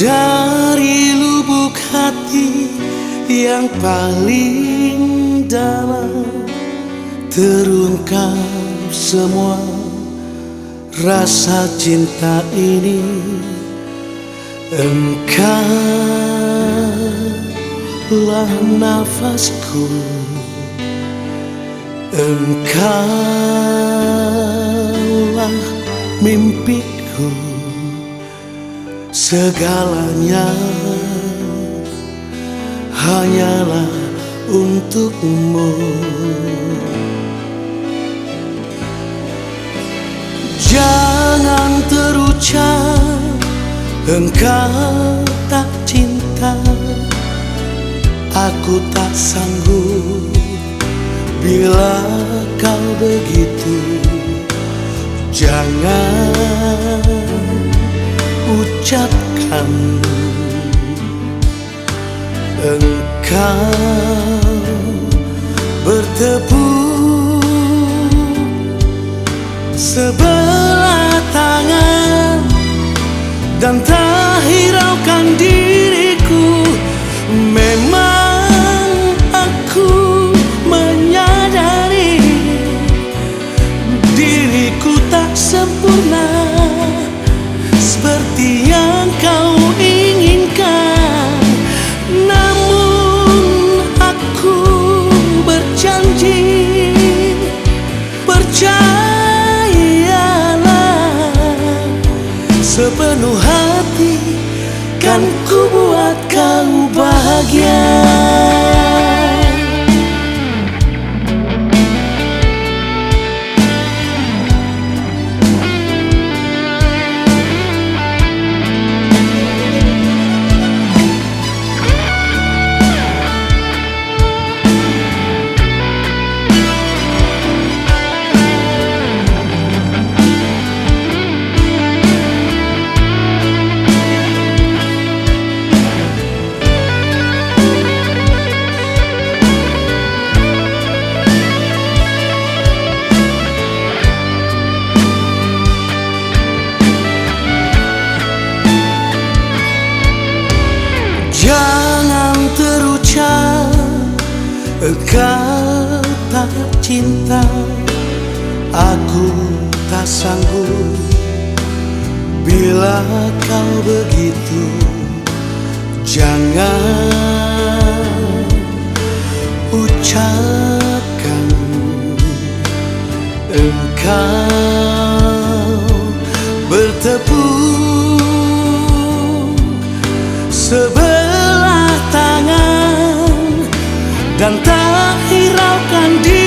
Dari lubuk hati yang paling dalam terungkap semua rasa cinta ini. Engkaulah nafasku, engkaulah mimpiku, segalanya hanyalah untukmu. Jangan terucap engkau tak cinta, aku tak sanggup bila kau begitu. Jangan ucapkan engkau bertepuk sebelah tangan dan tak hiraukan diriku. Memang aku menyadari diriku tak sempurna seperti yang kau inginkan. Namun aku berjanji, percayalah, sepenuh hati kan ku buat kau bahagia. Jangan terucap engkau tak cinta, aku tak sanggup bila kau begitu. Jangan ucapkan engkau bertepuk sebelah tangan dan tak hiraukan diri.